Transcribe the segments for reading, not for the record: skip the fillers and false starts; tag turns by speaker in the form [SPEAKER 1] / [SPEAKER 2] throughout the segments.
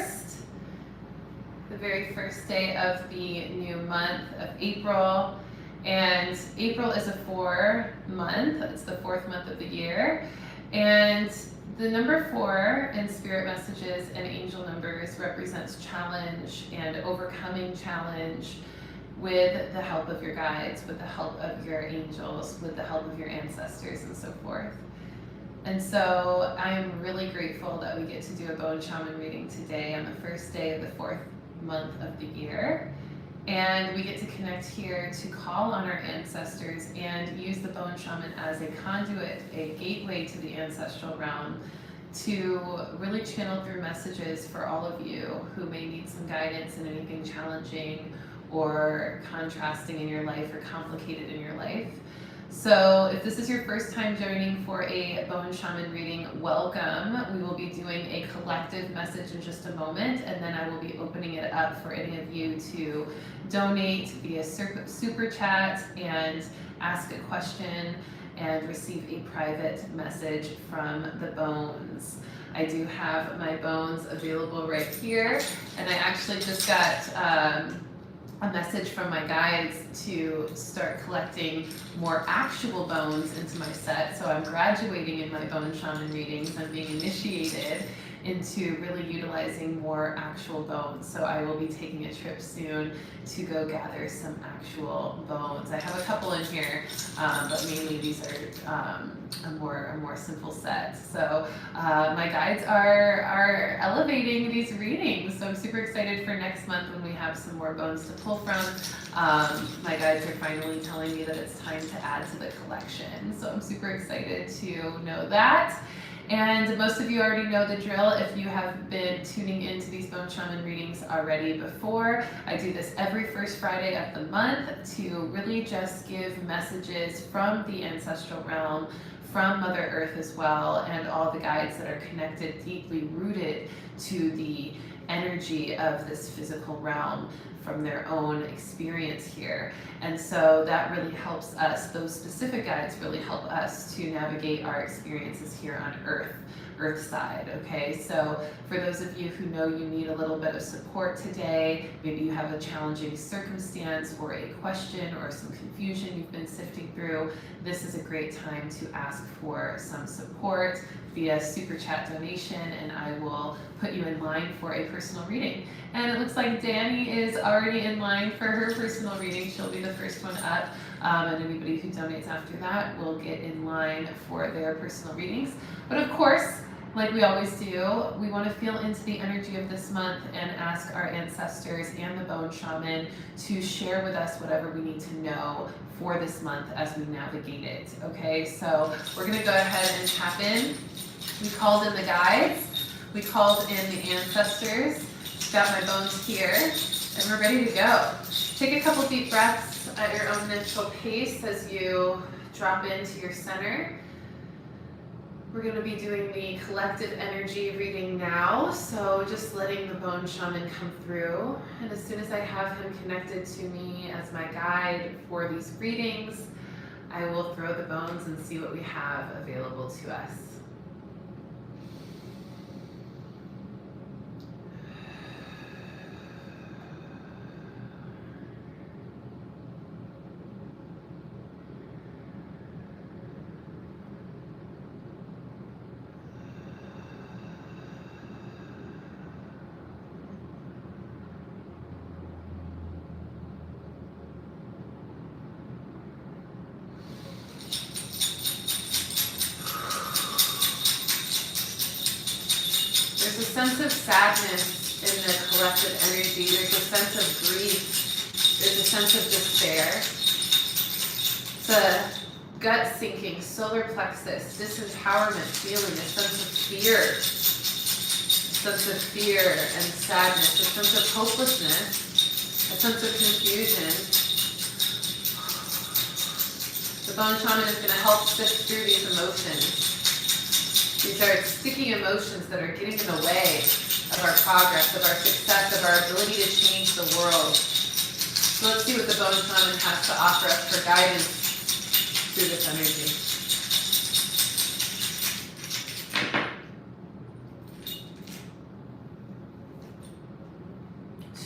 [SPEAKER 1] 1st, the very first day of the new month of April. And April is a 4 month, it's the 4th month of the year. And the number 4 in spirit messages and angel numbers represents challenge and overcoming challenge with the help of your guides, with the help of your angels, with the help of your ancestors, and so forth. And so I'm really grateful that we get to do a bone shaman reading today on the first day of the 4th month of the year. And we get to connect here to call on our ancestors and use the bone shaman as a conduit, a gateway to the ancestral realm, to really channel through messages for all of you who may need some guidance in anything challenging or contrasting in your life or complicated in your life. So if this is your first time joining for a bone shaman reading, welcome. We will be doing a collective message in just a moment, and then I will be opening it up for any of you to donate via super chat and ask a question and receive a private message from the bones. I do have my bones available right here, and I actually just got a message from my guides to start collecting more actual bones into my set. So I'm graduating in my bone shaman readings. I'm being initiated into really utilizing more actual bones. So I will be taking a trip soon to go gather some actual bones. I have a couple in here, but mainly these are a more simple set. So my guides are elevating these readings. So I'm super excited for next month when we have some more bones to pull from. My guides are finally telling me that it's time to add to the collection. So I'm super excited to know that. And most of you already know the drill if you have been tuning into these bone shaman readings already before. I do this every first Friday of the month to really just give messages from the ancestral realm, from Mother Earth as well, and all the guides that are connected, deeply rooted to the energy of this physical realm from their own experience here. And so that really helps us, those specific guides really help us to navigate our experiences here on Earth side, okay? So for those of you who know you need a little bit of support today, maybe you have a challenging circumstance or a question or some confusion you've been sifting through, this is a great time to ask for some support via super chat donation, and I will put you in line for a personal reading. And it looks like Danny is already in line for her personal reading. She'll be the first one up, and anybody who donates after that will get in line for their personal readings. But of course, like we always do, we want to feel into the energy of this month and ask our ancestors and the bone shaman to share with us whatever we need to know for this month as we navigate it, okay? So we're going to go ahead and tap in. We called in the guides, we called in the ancestors, got my bones here, and we're ready to go. Take a couple deep breaths at your own mental pace as you drop into your center. We're going to be doing the collective energy reading now, so just letting the bone shaman come through. And as soon as I have him connected to me as my guide for these readings, I will throw the bones and see what we have available to us. There's a sense of sadness in the collective energy. There's a sense of grief. There's a sense of despair. It's a gut-sinking, solar plexus, disempowerment feeling, a sense of fear and sadness, a sense of hopelessness, a sense of confusion. The bone shaman is going to help sift through these emotions. These are sticky emotions that are getting in the way of our progress, of our success, of our ability to change the world. So let's see what the bone shaman has to offer us for guidance through this energy.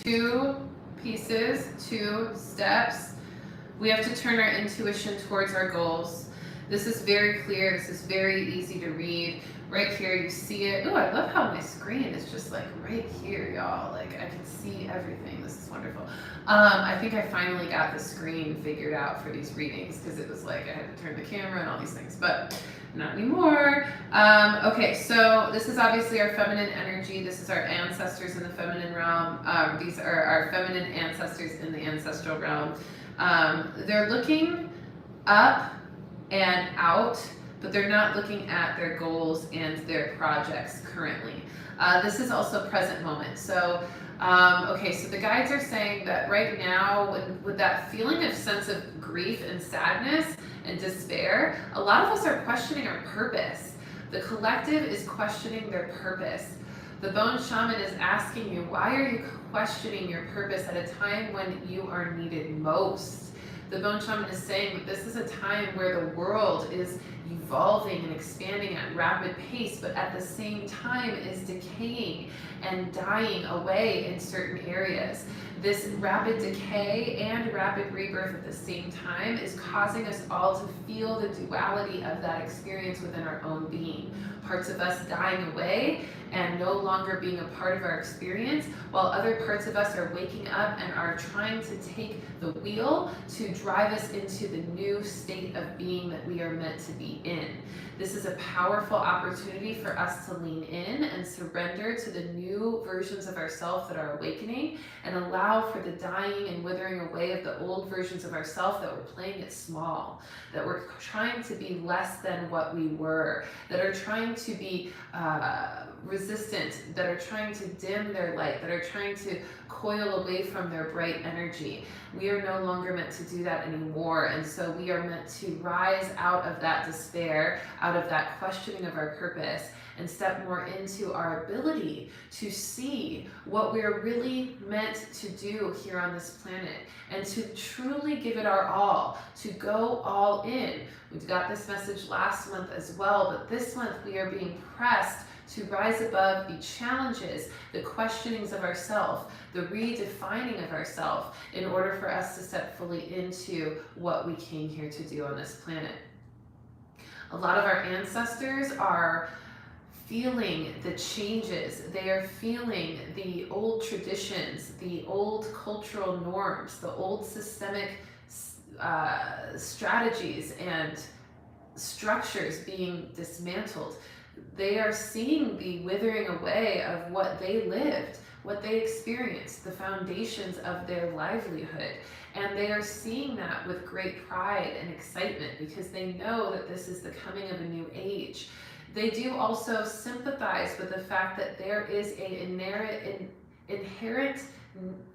[SPEAKER 1] 2 pieces, 2 steps. We have to turn our intuition towards our goals. This is very clear. This is very easy to read. Right here, you see it. Oh, I love how my screen is just like right here, y'all. Like I can see everything. This is wonderful. I think I finally got the screen figured out for these readings because it was like I had to turn the camera and all these things, but not anymore. Okay, so this is obviously our feminine energy. This is our ancestors in the feminine realm. These are our feminine ancestors in the ancestral realm. They're looking up and out, but they're not looking at their goals and their projects currently. This is also present moment. So, okay, so the guides are saying that right now, with that feeling of sense of grief and sadness and despair, a lot of us are questioning our purpose. The collective is questioning their purpose. The bone shaman is asking you, why are you questioning your purpose at a time when you are needed most? The bone shaman is saying that this is a time where the world is evolving and expanding at rapid pace, but at the same time is decaying and dying away in certain areas. This rapid decay and rapid rebirth at the same time is causing us all to feel the duality of that experience within our own being. Parts of us dying away and no longer being a part of our experience, while other parts of us are waking up and are trying to take the wheel to drive us into the new state of being that we are meant to be in. This is a powerful opportunity for us to lean in and surrender to the new versions of ourselves that are awakening and allow for the dying and withering away of the old versions of ourselves that were playing it small, that were trying to be less than what we were, that are trying to be resistant, that are trying to dim their light, that are trying to coil away from their bright energy. We are no longer meant to do that anymore, and so we are meant to rise out of that despair, out of that questioning of our purpose, and step more into our ability to see what we're really meant to do here on this planet, and to truly give it our all, to go all in. We got this message last month as well, but this month we are being pressed to rise above the challenges, the questionings of ourself, the redefining of ourself in order for us to step fully into what we came here to do on this planet. A lot of our ancestors are feeling the changes. They are feeling the old traditions, the old cultural norms, the old systemic strategies and structures being dismantled. They are seeing the withering away of what they lived, what they experienced, the foundations of their livelihood. And they are seeing that with great pride and excitement because they know that this is the coming of a new age. They do also sympathize with the fact that there is an inherent,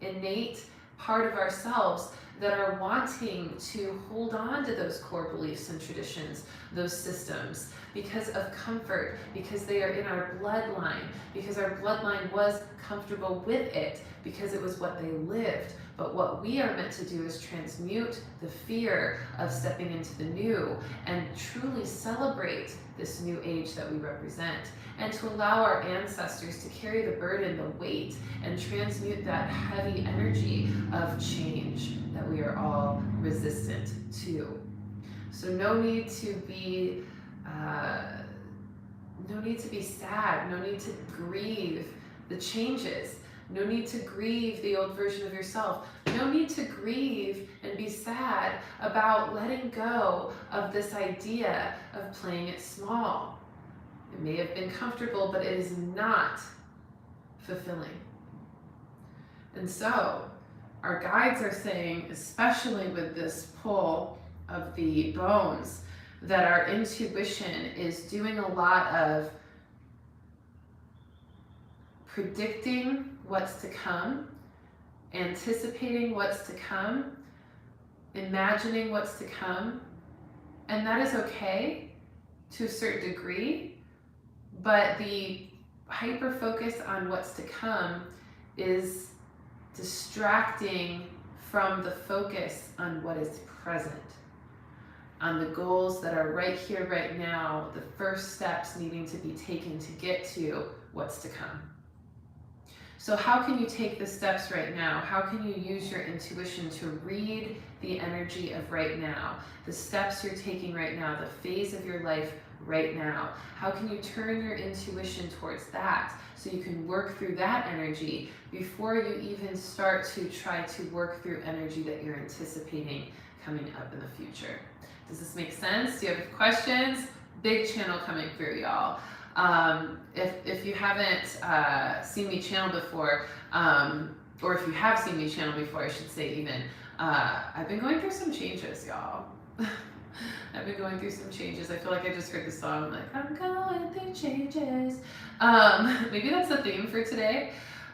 [SPEAKER 1] innate part of ourselves that are wanting to hold on to those core beliefs and traditions, those systems, because of comfort, because they are in our bloodline, because our bloodline was comfortable with it, because it was what they lived. But what we are meant to do is transmute the fear of stepping into the new and truly celebrate this new age that we represent, and to allow our ancestors to carry the burden, the weight, and transmute that heavy energy of change that we are all resistant to. So no need to be sad, no need to grieve the changes, no need to grieve the old version of yourself, no need to grieve and be sad about letting go of this idea of playing it small. It may have been comfortable, but it is not fulfilling. And so our guides are saying, especially with this pull of the bones, that our intuition is doing a lot of predicting what's to come, anticipating what's to come, imagining what's to come, and that is okay to a certain degree, but the hyper focus on what's to come is distracting from the focus on what is present, on the goals that are right here, right now, the first steps needing to be taken to get to what's to come. So how can you take the steps right now? How can you use your intuition to read the energy of right now, the steps you're taking right now, the phase of your life right now? How can you turn your intuition towards that so you can work through that energy before you even start to try to work through energy that you're anticipating coming up in the future? Does this make sense? Do you have questions? Big channel coming through, y'all. If you haven't seen me channel before, or if you have seen me channel before, I should say even, I've been going through some changes, y'all. I've been going through some changes. I feel like I just heard the song, like, I'm going through changes. Maybe that's the theme for today.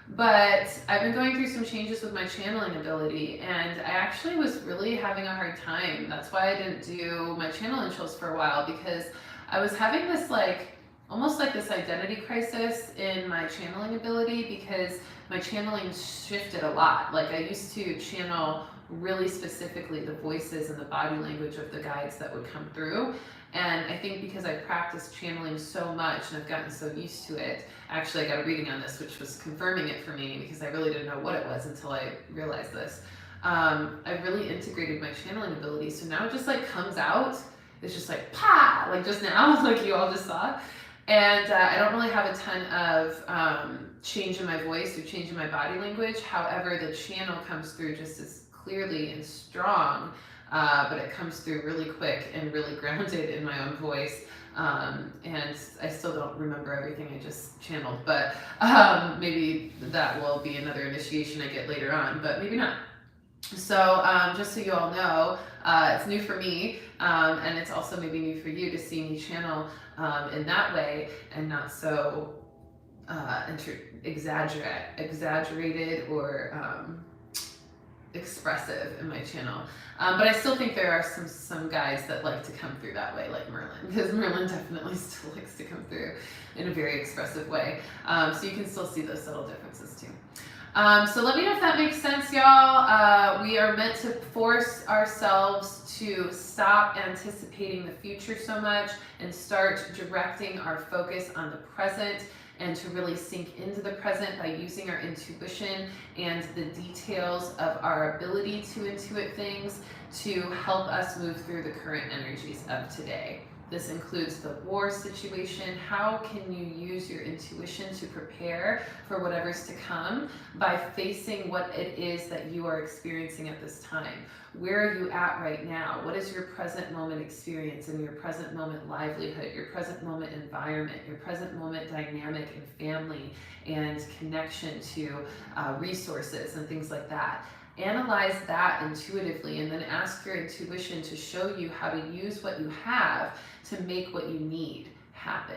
[SPEAKER 1] But I've been going through some changes with my channeling ability, and I actually was really having a hard time. That's why I didn't do my channeling shows for a while, because I was having this almost like this identity crisis in my channeling ability, because my channeling shifted a lot. Like, I used to channel really specifically the voices and the body language of the guides that would come through. And I think because I practiced channeling so much and I've gotten so used to it, actually I got a reading on this which was confirming it for me, because I really didn't know what it was until I realized this. I really integrated my channeling ability, so now it just like comes out. It's just like, pa, like just now, like you all just saw. And I don't really have a ton of change in my voice or change in my body language. However, the channel comes through just as clearly and strong, but it comes through really quick and really grounded in my own voice. And I still don't remember everything I just channeled, but maybe that will be another initiation I get later on, but maybe not. So just so you all know, it's new for me, and it's also maybe new for you to see me channel in that way and not so exaggerated or expressive in my channel. But I still think there are some guys that like to come through that way, like Merlin, because Merlin definitely still likes to come through in a very expressive way. So you can still see those subtle differences too. So let me know if that makes sense, y'all. We are meant to force ourselves to stop anticipating the future so much and start directing our focus on the present, and to really sink into the present by using our intuition and the details of our ability to intuit things to help us move through the current energies of today. This includes the war situation. How can you use your intuition to prepare for whatever's to come by facing what it is that you are experiencing at this time? Where are you at right now? What is your present moment experience and your present moment livelihood, your present moment environment, your present moment dynamic and family and connection to resources and things like that? Analyze that intuitively, and then ask your intuition to show you how to use what you have to make what you need happen.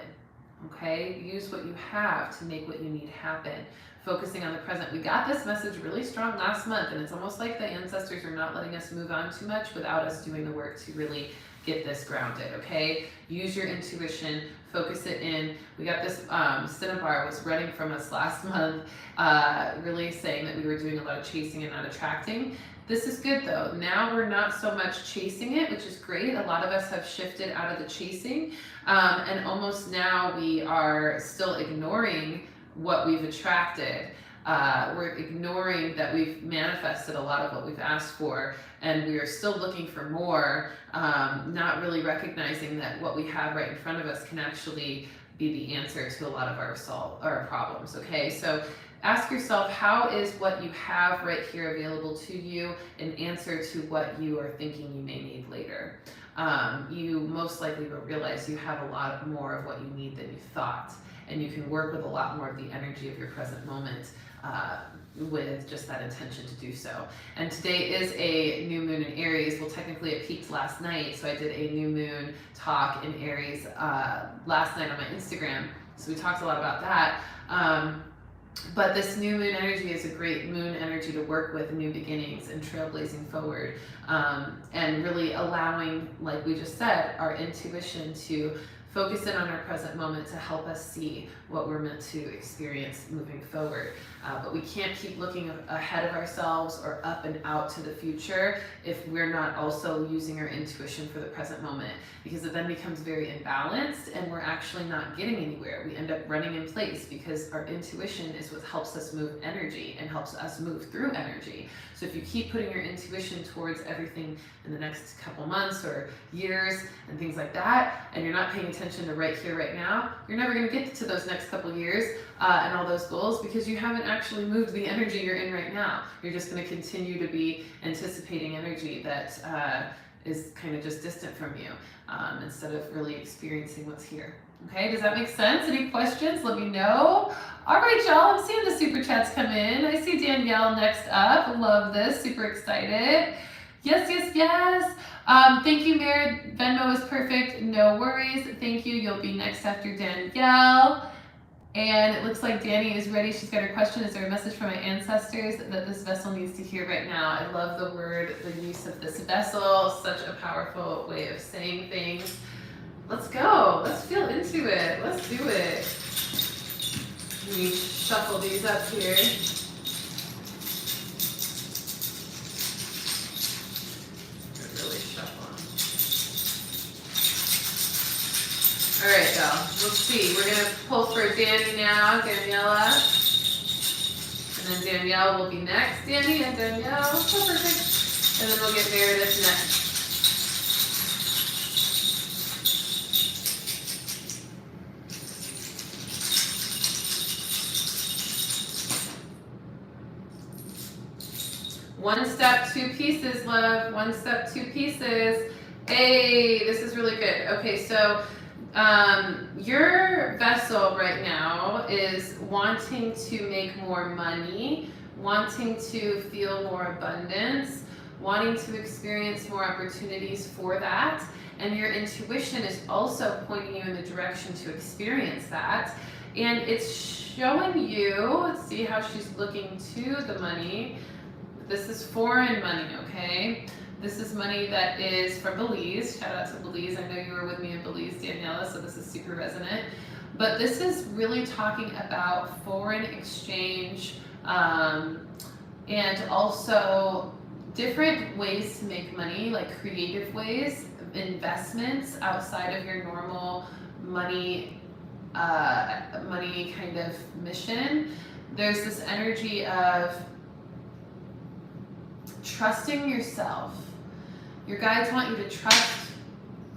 [SPEAKER 1] Okay? Use what you have to make what you need happen. Focusing on the present. We got this message really strong last month, and it's almost like the ancestors are not letting us move on too much without us doing the work to really get this grounded, okay? Use your intuition, focus it in. We got this, Cinnabar was running from us last month, really saying that we were doing a lot of chasing and not attracting. This is good though. Now we're not so much chasing it, which is great. A lot of us have shifted out of the chasing, and almost now we are still ignoring what we've attracted. We're ignoring that we've manifested a lot of what we've asked for, and we are still looking for more, not really recognizing that what we have right in front of us can actually be the answer to a lot of our problems, okay? So ask yourself, how is what you have right here available to you an answer to what you are thinking you may need later? You most likely will realize you have a lot more of what you need than you thought, and you can work with a lot more of the energy of your present moment with just that intention to do so. And today is a new moon in Aries. Well, technically it peaked last night, so I did a new moon talk in Aries last night on my Instagram, so we talked a lot about that. But this new moon energy is a great moon energy to work with new beginnings and trailblazing forward, and really allowing, like we just said, our intuition to focus in on our present moment to help us see what we're meant to experience moving forward. But we can't keep looking ahead of ourselves or up and out to the future if we're not also using our intuition for the present moment, because it then becomes very imbalanced and we're actually not getting anywhere. We end up running in place because our intuition is what helps us move energy and helps us move through energy. So if you keep putting your intuition towards everything in the next couple months or years and things like that, and you're not paying attention to right here, right now, you're never going to get to those next couple years and all those goals, because you haven't actually moved the energy you're in right now. You're just going to continue to be anticipating energy that is kind of just distant from you instead of really experiencing what's here. Okay, does that make sense? Any questions? Let me know. All right, y'all, I'm seeing the super chats come in. I see Danielle next up. Love this, super excited. Yes, yes, yes. Thank you, Mayor. Venmo is perfect, no worries. Thank you, you'll be next after Danielle. And it looks like Danny is ready. She's got her question. Is there a message from my ancestors that this vessel needs to hear right now? I love the word, the use of this vessel. Such a powerful way of saying things. Let's go. Let's feel into it. Let's do it. Let me shuffle these up here. Really shuffle them. All right, y'all. Let's see. We're going to pull for Danny now, Daniela. And then Danielle will be next. Danny and Danielle. Oh, perfect. And then we'll get Meredith next. One step, two pieces, love. One step, two pieces. Hey, this is really good. Okay, so your vessel right now is wanting to make more money, wanting to feel more abundance, wanting to experience more opportunities for that. And your intuition is also pointing you in the direction to experience that. And it's showing you, let's see how she's looking to the money. This is foreign money, okay? This is money that is from Belize. Shout out to Belize. I know you were with me in Belize, Daniela, so this is super resonant. But this is really talking about foreign exchange and also different ways to make money, like creative ways, investments outside of your normal money kind of mission. There's this energy of trusting yourself. Your guides want you to trust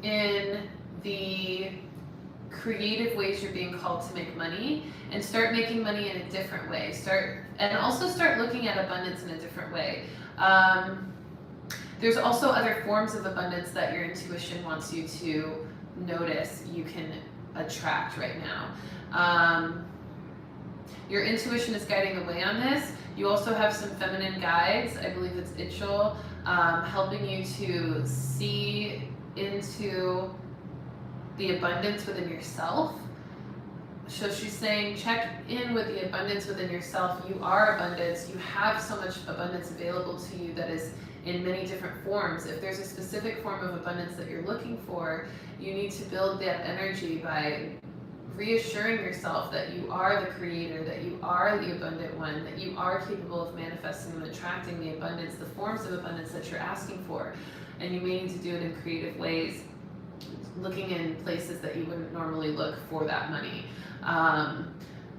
[SPEAKER 1] in the creative ways you're being called to make money and start making money in a different way. Start looking at abundance in a different way. There's also other forms of abundance that your intuition wants you to notice you can attract right now. Your intuition is guiding the way on this. You also have some feminine guides, I believe it's Itchel, helping you to see into the abundance within yourself. So she's saying, check in with the abundance within yourself. You are abundance. You have so much abundance available to you that is in many different forms. If there's a specific form of abundance that you're looking for, you need to build that energy by reassuring yourself that you are the creator, that you are the abundant one, that you are capable of manifesting and attracting the abundance, the forms of abundance that you're asking for. And you may need to do it in creative ways, looking in places that you wouldn't normally look for that money.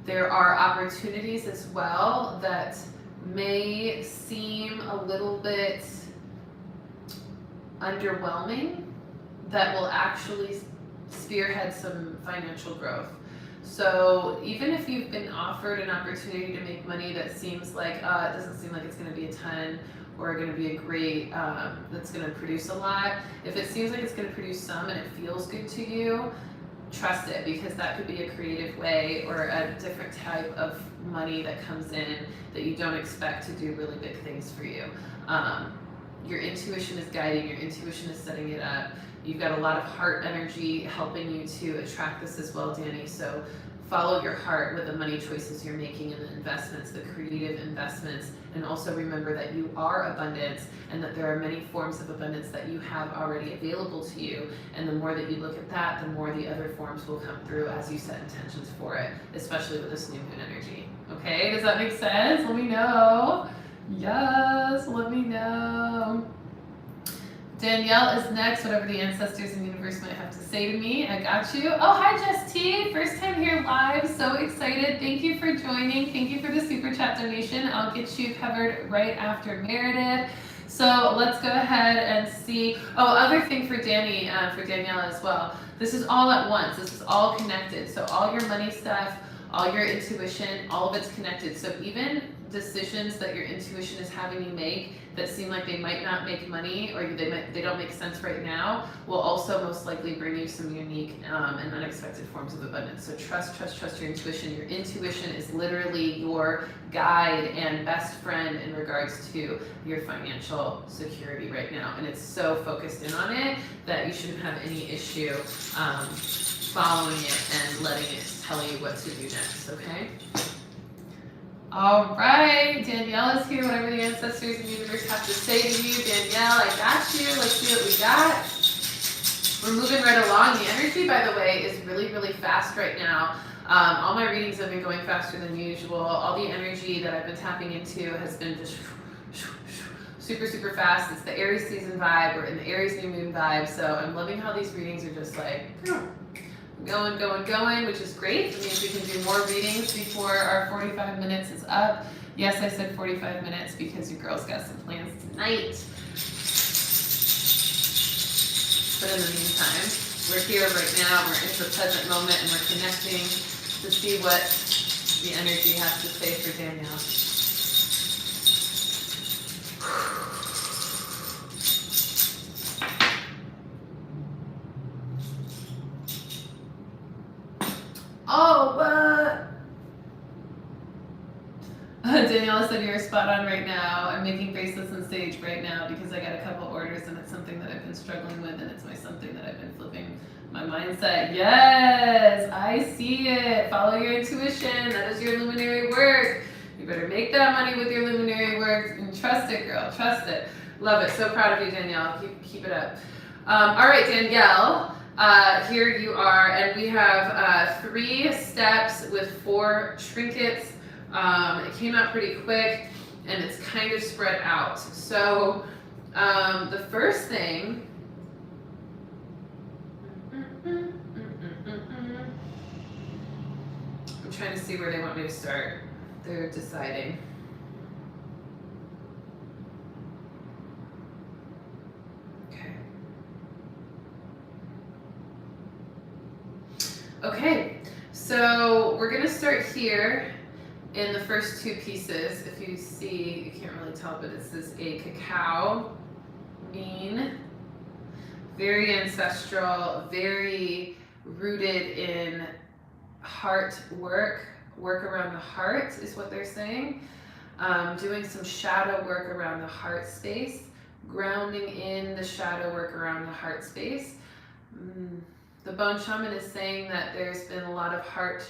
[SPEAKER 1] There are opportunities as well that may seem a little bit underwhelming that will actually spearhead some financial growth. So even if you've been offered an opportunity to make money that seems like, it doesn't seem like it's going to be a ton or going to be a great, that's going to produce a lot. If it seems like it's going to produce some and it feels good to you, trust it, because that could be a creative way or a different type of money that comes in that you don't expect to do really big things for you. Your intuition is guiding, your intuition is setting it up. You've got a lot of heart energy helping you to attract this as well, Danny. So follow your heart with the money choices you're making and the investments, the creative investments, and also remember that you are abundance and that there are many forms of abundance that you have already available to you. And the more that you look at that, the more the other forms will come through as you set intentions for it, especially with this new moon energy. Okay, does that make sense? Let me know. Yes, let me know. Danielle is next, whatever the ancestors and universe might have to say to me. I got you. Oh, hi, Jess T. First time here live. So excited. Thank you for joining. Thank you for the super chat donation. I'll get you covered right after Meredith. So let's go ahead and see. Oh, other thing for Danny, for Danielle as well. This is all at once. This is all connected. So all your money stuff, all your intuition, all of it's connected. So even decisions that your intuition is having you make that seem like they might not make money or they don't make sense right now will also most likely bring you some unique and unexpected forms of abundance. So trust your intuition. Your intuition is literally your guide and best friend in regards to your financial security right now. And it's so focused in on it that you shouldn't have any issue following it and letting it tell you what to do next, okay? All right, Danielle is here, whatever the ancestors and universe have to say to you. Danielle, I got you. Let's see what we got. We're moving right along. The energy, by the way, is really, really fast right now. All my readings have been going faster than usual. All the energy that I've been tapping into has been just super, super fast. It's the Aries season vibe. We're in the Aries new moon vibe. So I'm loving how these readings are just like going, which is great. It means we can do more readings before our 45 minutes is up. Yes, I said 45 minutes because your girl's got some plans tonight. But in the meantime, we're here right now, we're in the present moment, and we're connecting to see what the energy has to say for Danielle. Daniela said you're spot on right now. I'm making bracelets on stage right now because I got a couple orders and it's something that I've been struggling with and it's something that I've been flipping my mindset. Yes, I see it. Follow your intuition. That is your luminary work. You better make that money with your luminary work and trust it, girl. Trust it. Love it. So proud of you, Danielle. Keep it up. All right, Danielle. Here you are, and we have 3 steps with 4 trinkets. It came out pretty quick, and it's kind of spread out. So the first thing, I'm trying to see where they want me to start. They're deciding. Okay, so we're gonna start here in the first 2 pieces. If you see, you can't really tell, but this is a cacao bean. Very ancestral, very rooted in heart work around the heart is what they're saying. Doing some shadow work around the heart space, grounding in the shadow work around the heart space. The Bone Shaman is saying that there's been a lot of heart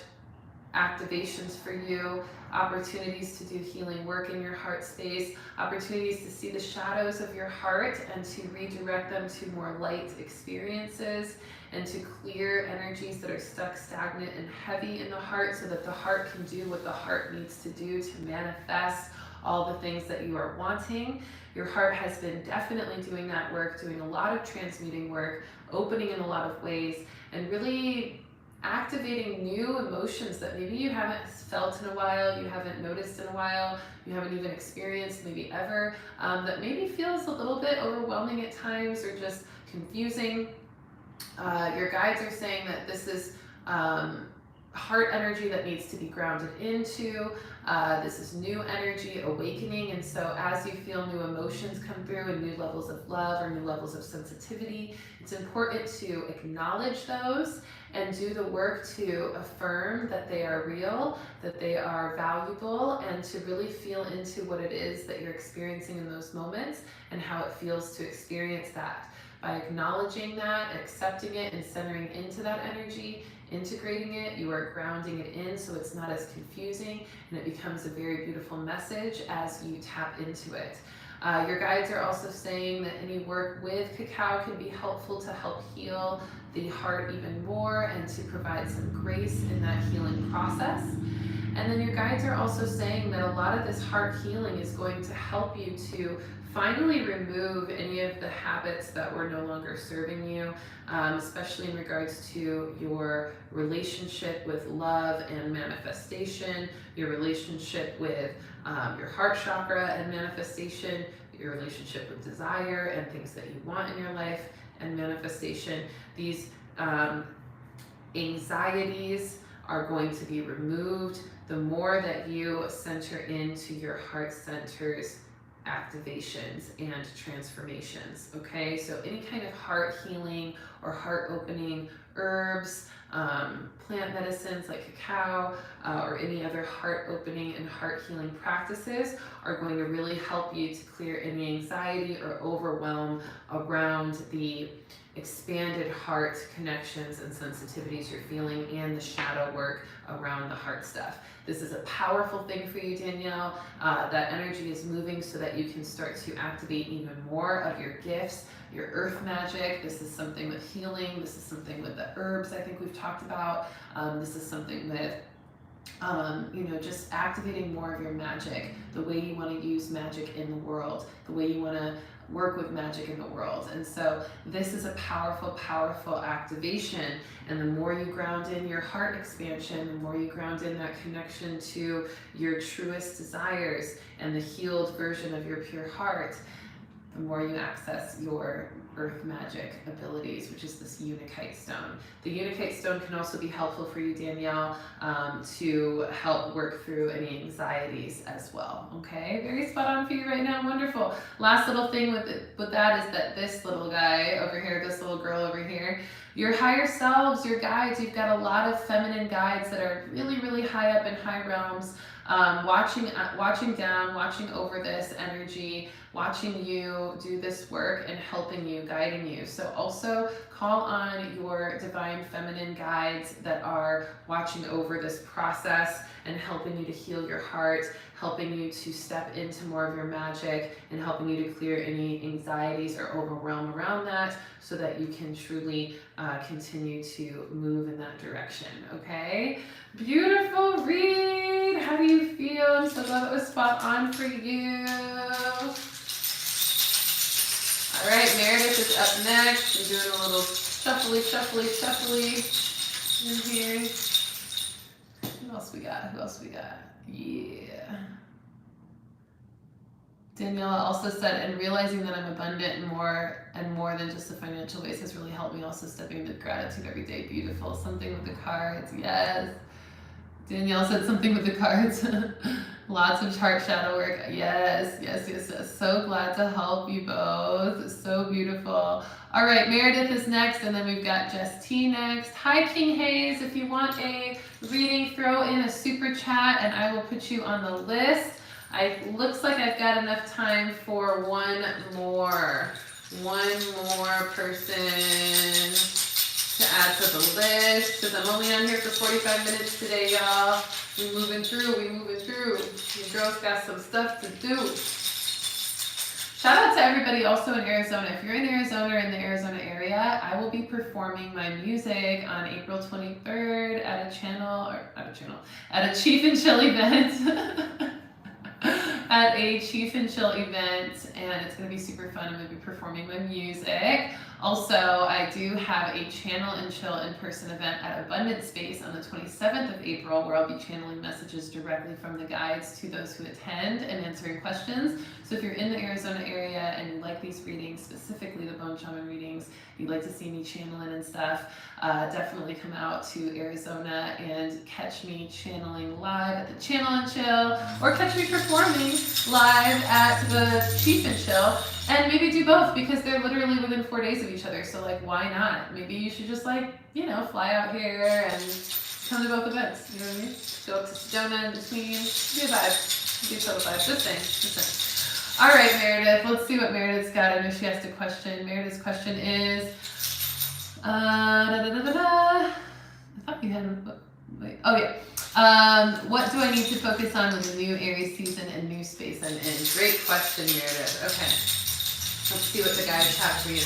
[SPEAKER 1] activations for you, opportunities to do healing work in your heart space, opportunities to see the shadows of your heart and to redirect them to more light experiences and to clear energies that are stuck, stagnant, and heavy in the heart so that the heart can do what the heart needs to do to manifest all the things that you are wanting. Your heart has been definitely doing that work, doing a lot of transmuting work, opening in a lot of ways, and really activating new emotions that maybe you haven't felt in a while, you haven't noticed in a while, you haven't even experienced maybe ever, that maybe feels a little bit overwhelming at times or just confusing. Your guides are saying that this is heart energy that needs to be grounded into. This is new energy awakening, and so as you feel new emotions come through and new levels of love or new levels of sensitivity, it's important to acknowledge those and do the work to affirm that they are real, that they are valuable, and to really feel into what it is that you're experiencing in those moments and how it feels to experience that. By acknowledging that, accepting it, and centering into that energy, integrating it, you are grounding it in so it's not as confusing, and it becomes a very beautiful message as you tap into it. Your guides are also saying that any work with cacao can be helpful to help heal the heart even more and to provide some grace in that healing process. And then your guides are also saying that a lot of this heart healing is going to help you to finally remove any of the habits that were no longer serving you, especially in regards to your relationship with love and manifestation, your relationship with your heart chakra and manifestation, your relationship with desire and things that you want in your life and manifestation. These anxieties are going to be removed the more that you center into your heart center's activations and transformations. Okay, so any kind of heart healing or heart opening herbs, plant medicines like cacao, or any other heart opening and heart healing practices are going to really help you to clear any anxiety or overwhelm around the expanded heart connections and sensitivities you're feeling and the shadow work around the heart stuff. This is a powerful thing for you, Danielle. That energy is moving so that you can start to activate even more of your gifts, your earth magic. This is something with healing. This is something with the herbs I think we've talked about. This is something with just activating more of your magic, the way you want to use magic in the world, the way you want to work with magic in the world. And so this is a powerful, powerful activation. And the more you ground in your heart expansion, the more you ground in that connection to your truest desires and the healed version of your pure heart, the more you access your earth magic abilities, which is this Untitled stone. The Untitled stone can also be helpful for you, Danielle, to help work through any anxieties as well. Okay, very spot on for you right now. Wonderful. Last little thing with that is that this little guy over here, this little girl over here, your higher selves, your guides, you've got a lot of feminine guides that are really, really high up in high realms, watching down, watching over this energy, watching you do this work and helping you, guiding you. So also call on your divine feminine guides that are watching over this process and helping you to heal your heart, helping you to step into more of your magic and helping you to clear any anxieties or overwhelm around that so that you can truly continue to move in that direction, okay? Beautiful read. How do you feel? I'm so glad that was spot on for you. All right, Meredith is up next. I'm doing a little shuffly in here. Who else we got? Yeah. Daniela also said, and realizing that I'm abundant and more than just the financial ways has really helped me also stepping into gratitude every day. Beautiful. Something with the cards. Yes. Danielle said something with the cards. Lots of heart shadow work. Yes. So glad to help you both. So beautiful. All right, Meredith is next, and then we've got Jess T next. Hi, King Hayes. If you want a reading, throw in a super chat, and I will put you on the list. Looks like I've got enough time for one more person to add to the list, because I'm only on here for 45 minutes today, y'all. We moving through. Your girl's got some stuff to do. Shout out to everybody also in Arizona. If you're in Arizona or in the Arizona area, I will be performing my music on April 23rd at a Chief and Chill event. At a Chief and Chill event, and it's going to be super fun. I'm going to be performing my music. Also, I do have a Channel and Chill in-person event at Abundance Space on the 27th of April, where I'll be channeling messages directly from the guides to those who attend and answering questions. So if you're in the Arizona area and you like these readings, specifically the Bone Shaman readings, you'd like to see me channeling and stuff, definitely come out to Arizona and catch me channeling live at the Channel and Chill, or catch me performing live at the Chief and Chill, and maybe do both because they're literally within 4 days of each other. So why not? Maybe you should just fly out here and come to both events. You know what I mean? Go up to Sedona in between. Be a vibe. Be a total vibe. This thing. All right, Meredith. Let's see what Meredith's got. I know she asked a question. Meredith's question is, I thought you had. Wait. Oh yeah. What do I need to focus on with the new Aries season and new space I'm in? Great question, Meredith. Okay. Let's see what the guys have for you.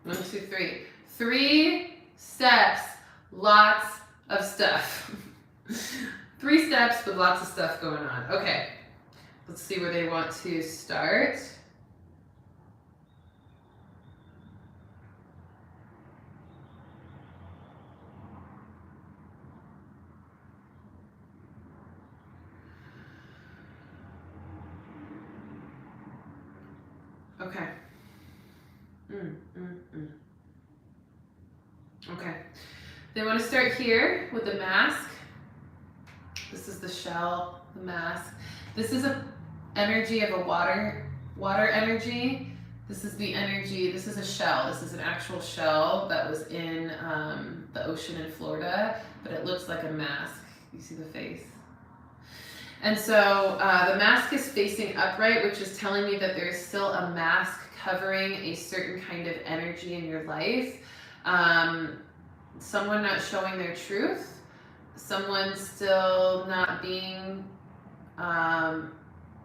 [SPEAKER 1] 1, 2, 3. 3 steps, lots of stuff. 3 steps with lots of stuff going on. Okay, let's see where they want to start. Okay. Okay. They want to start here with the mask. This is the shell, the mask. This is a energy of a water energy. This is the energy, this is a shell. This is an actual shell that was in the ocean in Florida, but it looks like a mask. You see the face? And so the mask is facing upright, which is telling me that there's still a mask covering a certain kind of energy in your life. Someone not showing their truth, someone still not being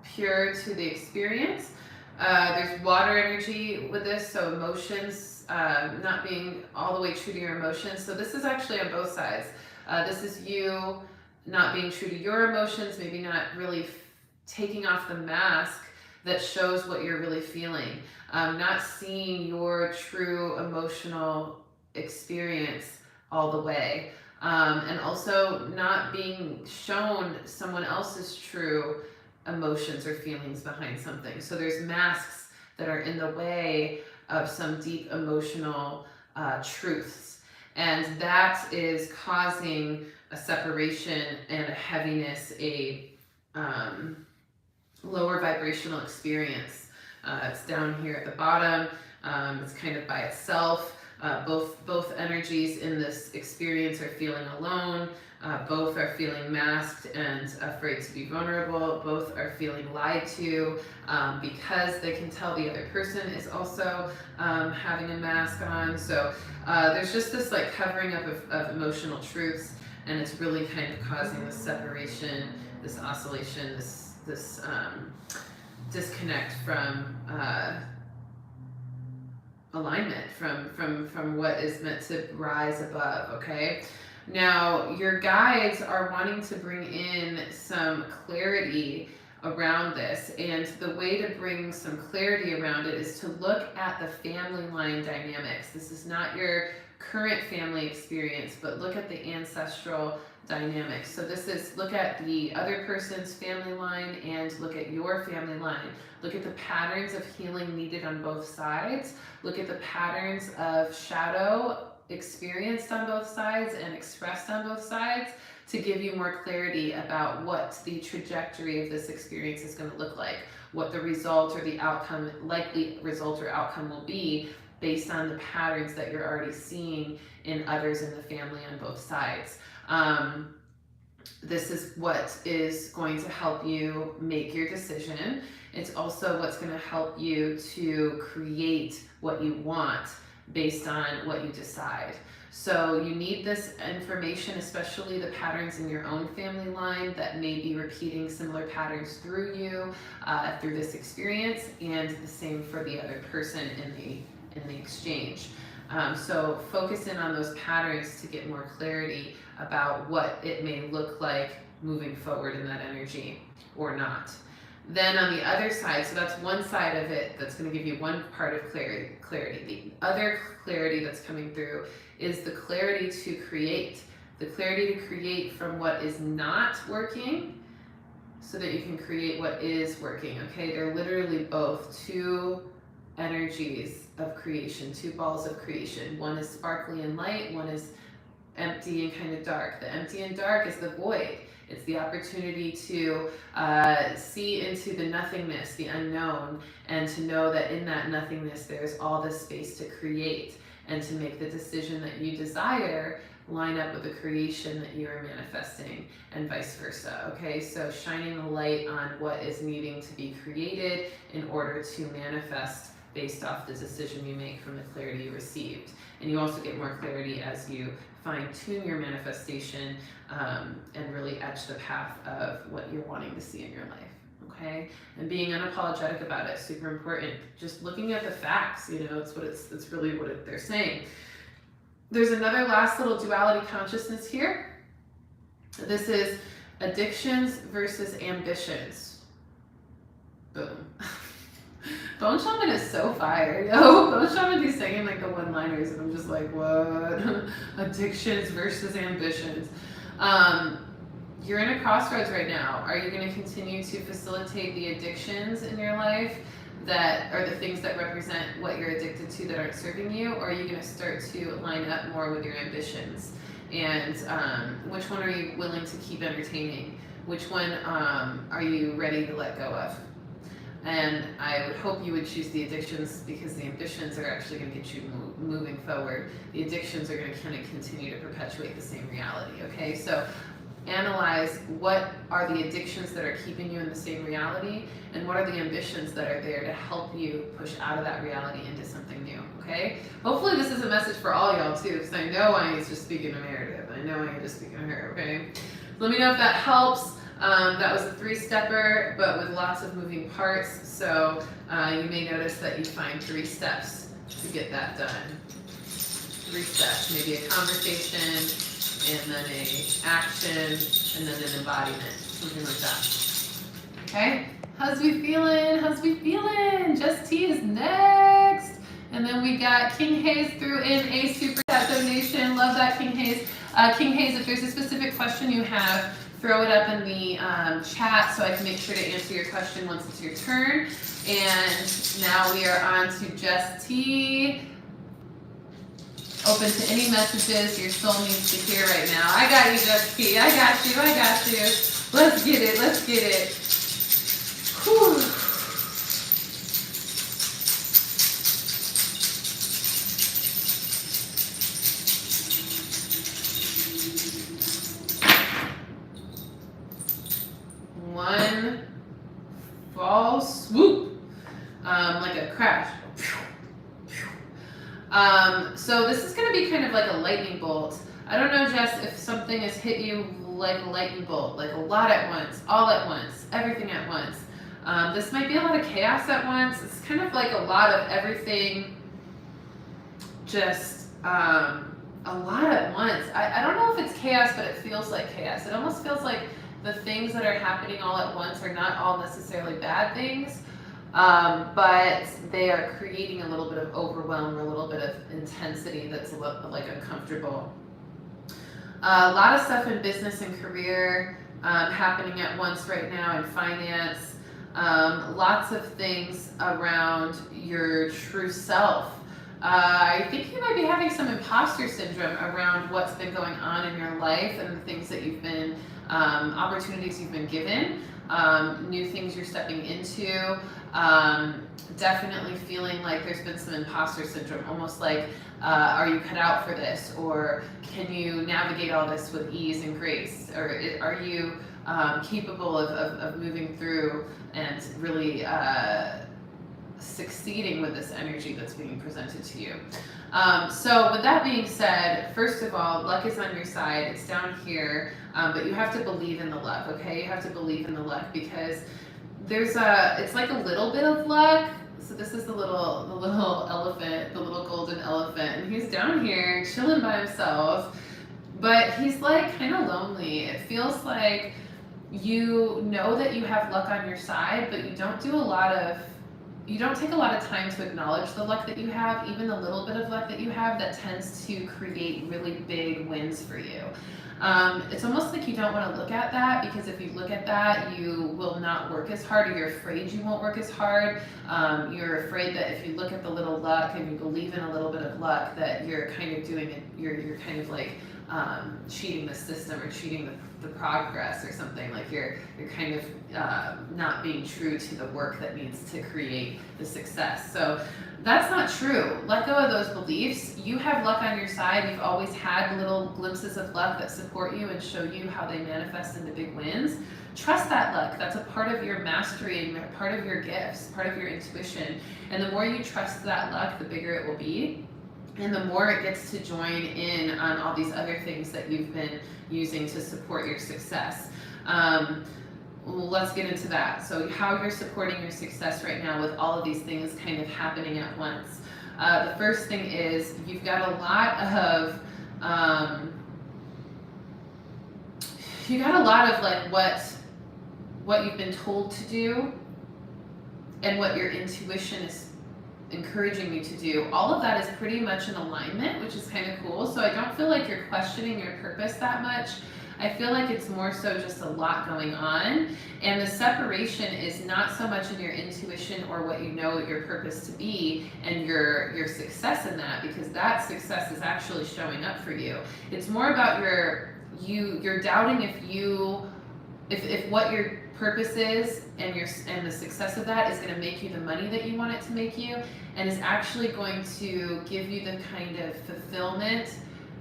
[SPEAKER 1] pure to the experience. There's water energy with this, so emotions, not being all the way true to your emotions. So this is actually on both sides. This is you not being true to your emotions, maybe not really taking off the mask that shows what you're really feeling, not seeing your true emotional experience all the way, and also not being shown someone else's true emotions or feelings behind something. So there's masks that are in the way of some deep emotional truths, and that is causing a separation and a heaviness, a lower vibrational experience. It's down here at the bottom. It's kind of by itself. Both energies in this experience are feeling alone. Both are feeling masked and afraid to be vulnerable. Both are feeling lied to because they can tell the other person is also having a mask on. So there's just this like covering up of emotional truths, and it's really kind of causing this separation, this oscillation, this disconnect from alignment, from what is meant to rise above. Okay, now your guides are wanting to bring in some clarity around this, and the way to bring some clarity around it is to look at the family line dynamics. This is not your current family experience, but look at the ancestral dynamics. So this is, look at the other person's family line and look at your family line. Look at the patterns of healing needed on both sides. Look at the patterns of shadow experienced on both sides and expressed on both sides to give you more clarity about what the trajectory of this experience is going to look like, what the result or the outcome, likely result or outcome will be based on the patterns that you're already seeing in others in the family on both sides. This is what is going to help you make your decision. It's also what's going to help you to create what you want based on what you decide. So you need this information, especially the patterns in your own family line that may be repeating similar patterns through you, through this experience, and the same for the other person in the exchange. So focus in on those patterns to get more clarity about what it may look like moving forward in that energy or not. Then on the other side, so that's one side of it that's going to give you one part of clarity. The other clarity that's coming through is the clarity to create. The clarity to create from what is not working so that you can create what is working. Okay, they're literally both two energies of creation, two balls of creation. One is sparkly and light, one is empty and kind of dark. The empty and dark is the void. It's the opportunity to see into the nothingness, the unknown, and to know that in that nothingness there's all this space to create and to make the decision that you desire line up with the creation that you are manifesting, and vice versa. Okay, so shining the light on what is needing to be created in order to manifest based off the decision you make from the clarity you received. And you also get more clarity as you fine-tune your manifestation and really etch the path of what you're wanting to see in your life. Okay, and being unapologetic about it, super important. Just looking at the facts, you know, it's really what they're saying. There's another last little duality consciousness here. This is addictions versus ambitions. Boom. Bone Shaman is so fire, yo. Bone Shaman be saying like the one-liners, and I'm just like, what? Addictions versus ambitions. You're in a crossroads right now. Are you going to continue to facilitate the addictions in your life that are the things that represent what you're addicted to that aren't serving you, or are you going to start to line up more with your ambitions? And which one are you willing to keep entertaining? Which one are you ready to let go of? And I would hope you would choose the addictions, because the ambitions are actually going to get you moving forward. The addictions are going to kind of continue to perpetuate the same reality, okay? So analyze what are the addictions that are keeping you in the same reality, and what are the ambitions that are there to help you push out of that reality into something new, okay? Hopefully this is a message for all y'all too, because I know I ain't just speaking to Meredith. I know I ain't just speaking to her, okay? Let me know if that helps. That was a 3-stepper, but with lots of moving parts. So you may notice that you find 3 steps to get that done. 3 steps, maybe a conversation, and then a action, and then an embodiment, something like that. Okay, how's we feeling? How's we feeling? Just T is next. And then we got King Hayes threw in a super chat donation. Love that, King Hayes. King Hayes, if there's a specific question you have, throw it up in the chat so I can make sure to answer your question once it's your turn. And now we are on to Just T. Open to any messages your soul needs to hear right now. I got you, Just T. I got you. I got you. Let's get it. Let's get it. Whew. One false swoop, like a crash. So this is going to be kind of like a lightning bolt. I don't know, Jess, if something has hit you like a lightning bolt, like a lot at once, all at once, everything at once. This might be a lot of chaos at once. It's kind of like a lot of everything, just a lot at once. I don't know if it's chaos, but it feels like chaos. It almost feels like the things that are happening all at once are not all necessarily bad things, but they are creating a little bit of overwhelm or a little bit of intensity that's a little, like uncomfortable. A lot of stuff in business and career happening at once right now in finance. Lots of things around your true self. I think you might be having some imposter syndrome around what's been going on in your life and the things that you've been, opportunities you've been given, new things you're stepping into. Definitely feeling like there's been some imposter syndrome, almost like, are you cut out for this? Or can you navigate all this with ease and grace? Or are you capable of moving through and really succeeding with this energy that's being presented to you? So with that being said, first of all, luck is on your side. It's down here, but you have to believe in the luck, okay? You have to believe in the luck, because there's it's like a little bit of luck. So this is the little elephant, the little golden elephant, and he's down here chilling by himself, but he's like kind of lonely. It feels like you know that you have luck on your side, but you don't take a lot of time to acknowledge the luck that you have. Even the little bit of luck that you have, that tends to create really big wins for you. It's almost like you don't want to look at that, because if you look at that, you will not work as hard, or you're afraid you won't work as hard. You're afraid that if you look at the little luck and you believe in a little bit of luck, that you're kind of doing it, you're kind of like cheating the system or cheating the progress or something, like you're kind of not being true to the work that needs to create the success. So that's not true. Let go of those beliefs. You have luck on your side. You've always had little glimpses of luck that support you and show you how they manifest into big wins. Trust that luck. That's a part of your mastery and part of your gifts, part of your intuition. And the more you trust that luck, the bigger it will be. And the more it gets to join in on all these other things that you've been using to support your success. Let's get into that. So how you're supporting your success right now with all of these things kind of happening at once. The first thing is you've got a lot of like what you've been told to do and what your intuition is encouraging you to do. All of that is pretty much in alignment, which is kind of cool. So I don't feel like you're questioning your purpose that much. I feel like it's more so just a lot going on. And the separation is not so much in your intuition or what you know your purpose to be and your success in that, because that success is actually showing up for you. It's more about you're doubting if what your purpose is and the success of that is going to make you the money that you want it to make you, and is actually going to give you the kind of fulfillment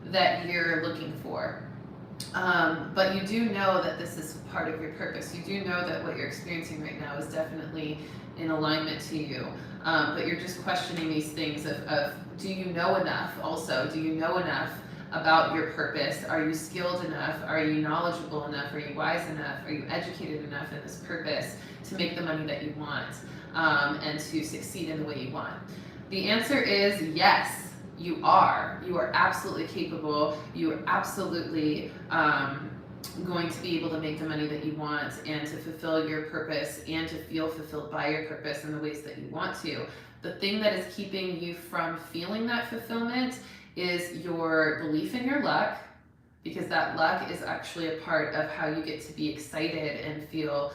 [SPEAKER 1] that you're looking for. But you do know that this is part of your purpose. You do know that what you're experiencing right now is definitely in alignment to you. But you're just questioning these things of do you know enough also? Do you know enough about your purpose? Are you skilled enough? Are you knowledgeable enough? Are you wise enough? Are you educated enough in this purpose to make the money that you want and to succeed in the way you want? The answer is yes. You are. You are absolutely capable. You are absolutely going to be able to make the money that you want and to fulfill your purpose and to feel fulfilled by your purpose in the ways that you want to. The thing that is keeping you from feeling that fulfillment is your belief in your luck, because that luck is actually a part of how you get to be excited and feel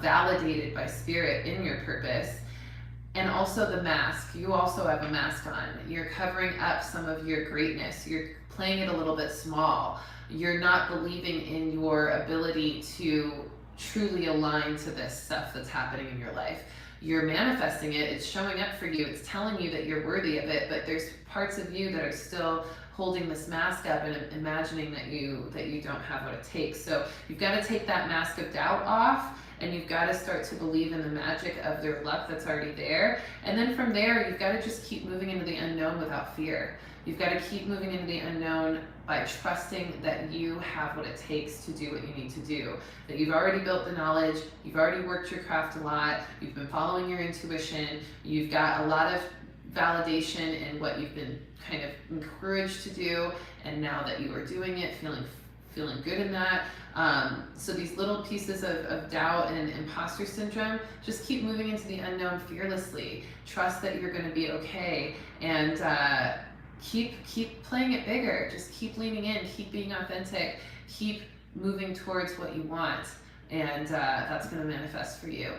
[SPEAKER 1] validated by spirit in your purpose. And also the mask. You also have a mask on. You're covering up some of your greatness. You're playing it a little bit small. You're not believing in your ability to truly align to this stuff that's happening in your life. You're manifesting it. It's showing up for you. It's telling you that you're worthy of it, but there's parts of you that are still holding this mask up and imagining that you don't have what it takes. So you've got to take that mask of doubt off, and you've got to start to believe in the magic of their luck that's already there. And then from there, you've got to just keep moving into the unknown without fear. You've got to keep moving into the unknown by trusting that you have what it takes to do what you need to do. That you've already built the knowledge, you've already worked your craft a lot, you've been following your intuition, you've got a lot of validation in what you've been kind of encouraged to do, and now that you are doing it, feeling good in that. So these little pieces of doubt and imposter syndrome, just keep moving into the unknown fearlessly. Trust that you're going to be okay, and keep playing it bigger. Just keep leaning in, keep being authentic, keep moving towards what you want, and that's going to manifest for you.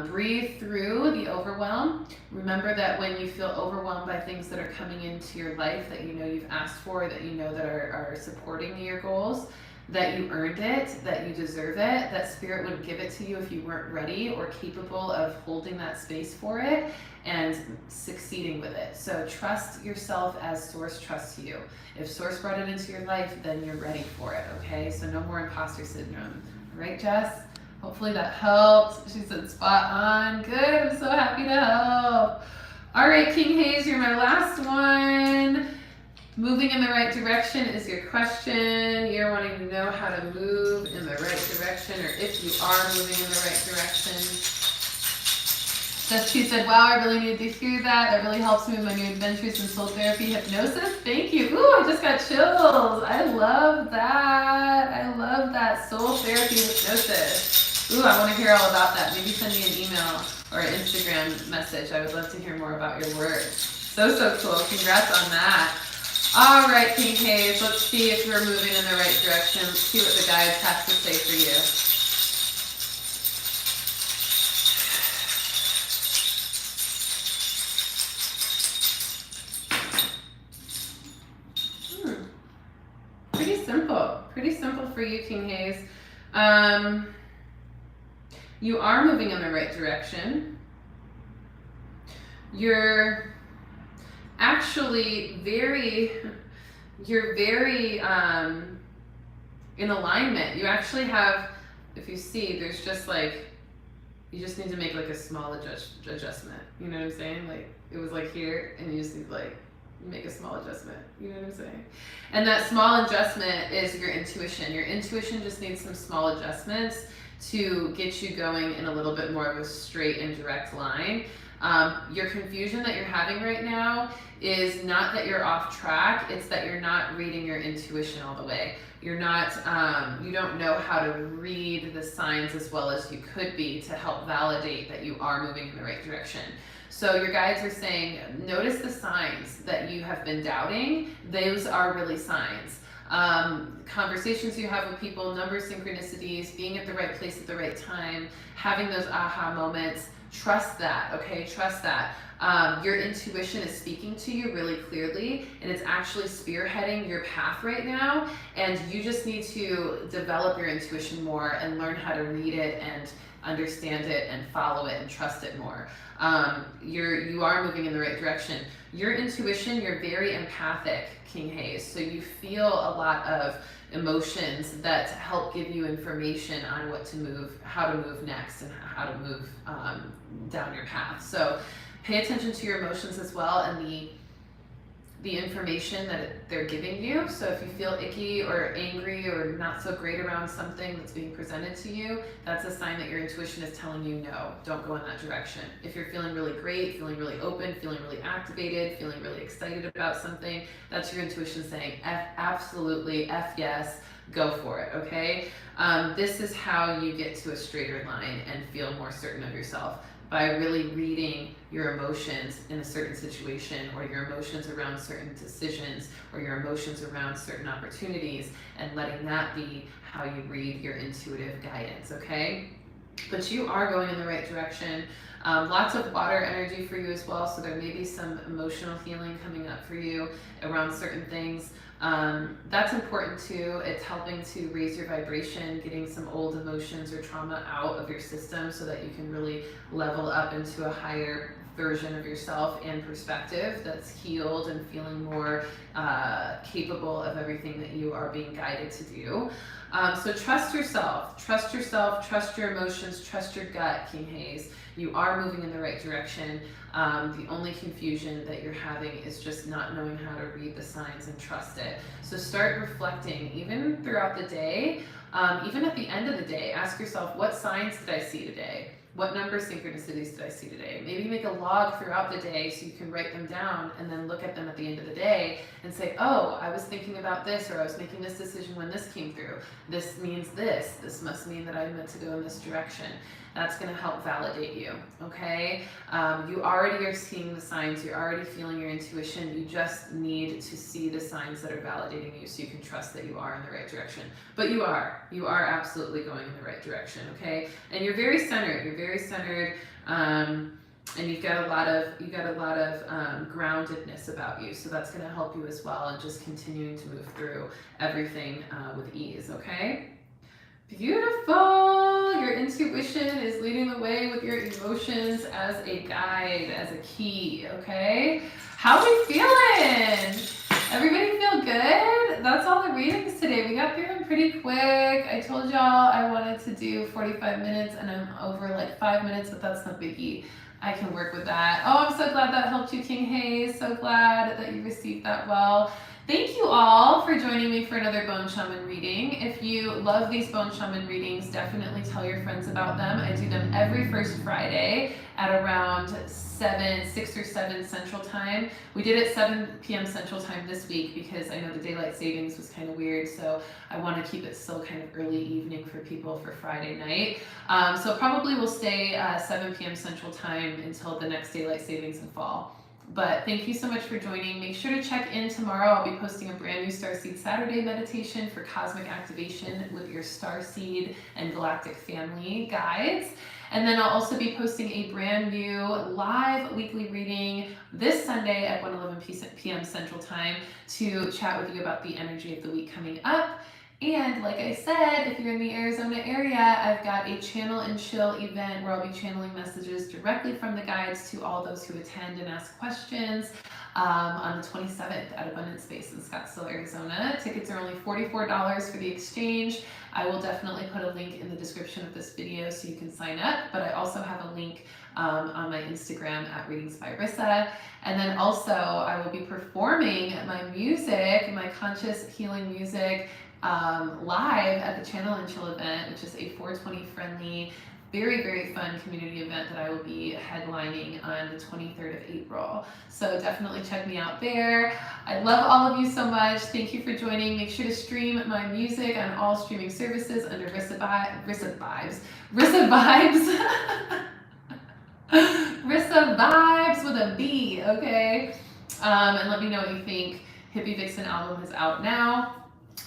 [SPEAKER 1] Breathe through the overwhelm. Remember that when you feel overwhelmed by things that are coming into your life that you know you've asked for, that you know that are supporting your goals, that you earned it, that you deserve it, that spirit wouldn't give it to you if you weren't ready or capable of holding that space for it and succeeding with it. So trust yourself as Source trusts you. If Source brought it into your life, then you're ready for it, okay? So no more imposter syndrome. All right, Jess? Hopefully that helped. She said spot on. Good, I'm so happy to help. All right, King Hayes, you're my last one. Moving in the right direction is your question. You're wanting to know how to move in the right direction, or if you are moving in the right direction. She said, wow, I really needed to hear that. That really helps me with my new adventures in soul therapy, hypnosis. Thank you. Ooh, I just got chills. I love that. I love that. Soul therapy hypnosis. Ooh, I want to hear all about that. Maybe send me an email or an Instagram message. I would love to hear more about your work. So cool. Congrats on that. All right, King Hayes, let's see if you're moving in the right direction. Let's see what the guides have to say for you. Pretty simple for you, King Hayes. You are moving in the right direction. You're actually you're very in alignment. You actually have, if you see, there's just like, you just need to make like a small adjustment. You know what I'm saying? Like it was like here, and you just need to like make a small adjustment. You know what I'm saying? And that small adjustment is your intuition. Your intuition just needs some small adjustments to get you going in a little bit more of a straight and direct line. Your confusion that you're having right now is not that you're off track, it's that you're not reading your intuition all the way. You're not, you don't know how to read the signs as well as you could be to help validate that you are moving in the right direction. So your guides are saying, notice the signs that you have been doubting. Those are really signs. Conversations you have with people, number synchronicities, being at the right place at the right time, having those aha moments. Trust that, okay? Trust that. Your intuition is speaking to you really clearly, and it's actually spearheading your path right now, and you just need to develop your intuition more and learn how to read it and understand it and follow it and trust it more. You are moving in the right direction. Your intuition, you're very empathic, King Hayes, so you feel a lot of emotions that help give you information on what to move, how to move next, and how to move down your path. So pay attention to your emotions as well, and the information that they're giving you. So if you feel icky or angry or not so great around something that's being presented to you, that's a sign that your intuition is telling you no, don't go in that direction. If you're feeling really great, feeling really open, feeling really activated, feeling really excited about something, that's your intuition saying absolutely, yes, go for it, okay? This is how you get to a straighter line and feel more certain of yourself, by really reading your emotions in a certain situation, or your emotions around certain decisions, or your emotions around certain opportunities, and letting that be how you read your intuitive guidance, okay? But you are going in the right direction. Lots of water energy for you as well, so there may be some emotional healing coming up for you around certain things. That's important too. It's helping to raise your vibration, getting some old emotions or trauma out of your system so that you can really level up into a higher version of yourself and perspective that's healed and feeling more capable of everything that you are being guided to do. So trust yourself, trust your emotions, trust your gut, King Hayes. You are moving in the right direction. The only confusion that you're having is just not knowing how to read the signs and trust it. So start reflecting, even throughout the day, even at the end of the day, ask yourself, what signs did I see today? What number synchronicities did I see today? Maybe make a log throughout the day so you can write them down and then look at them at the end of the day and say, oh, I was thinking about this, or I was making this decision when this came through. This means this. This must mean that I'm meant to go in this direction. That's going to help validate you, okay? You already are seeing the signs. You're already feeling your intuition. You just need to see the signs that are validating you so you can trust that you are in the right direction. But you are. You are absolutely going in the right direction, okay? And you're very centered. You're very centered, and you've got a lot of groundedness about you. So that's going to help you as well, and just continuing to move through everything with ease, okay? Beautiful! Your intuition is leading the way with your emotions as a guide, as a key, okay? How are we feeling? Everybody feel good? That's all the readings today. We got through them pretty quick. I told y'all I wanted to do 45 minutes and I'm over like 5 minutes, but that's no biggie. I can work with that. Oh, I'm so glad that helped you, King Hayes. So glad that you received that well. Thank you all for joining me for another Bone Shaman reading. If you love these Bone Shaman readings, definitely tell your friends about them. I do them every first Friday at around 6 or 7 Central Time. We did it 7 p.m. Central Time this week because I know the daylight savings was kind of weird, so I want to keep it still kind of early evening for people for Friday night. So probably we'll stay 7 p.m. Central Time until the next daylight savings in fall. But thank you so much for joining. Make sure to check in tomorrow. I'll be posting a brand new Starseed Saturday meditation for cosmic activation with your Starseed and Galactic Family guides. And then I'll also be posting a brand new live weekly reading this Sunday at 1:11 p.m. Central Time to chat with you about the energy of the week coming up. And like I said, if you're in the Arizona area, I've got a Channel and Chill event where I'll be channeling messages directly from the guides to all those who attend and ask questions on the 27th at Abundance Space in Scottsdale, Arizona. Tickets are only $44 for the exchange. I will definitely put a link in the description of this video so you can sign up, but I also have a link on my Instagram at Readings by Rissa. And then also I will be performing my music, my conscious healing music, live at the Channel and Chill event, which is a 420 friendly, very, very fun community event that I will be headlining on the 23rd of April. So definitely check me out there. I love all of you so much. Thank you for joining. Make sure to stream my music on all streaming services under Rissa Vibes. Rissa Vibes with a B, okay? And let me know what you think. Hippie Vixen album is out now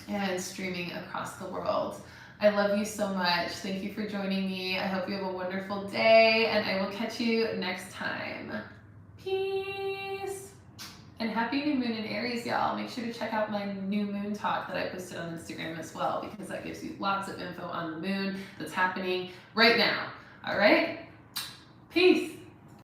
[SPEAKER 1] and streaming across the world. I love you so much. Thank you for joining me. I hope you have a wonderful day, and I will catch you next time. Peace. And happy new moon in Aries, y'all. Make sure to check out my new moon talk that I posted on Instagram as well, because that gives you lots of info on the moon that's happening right now. All right? Peace.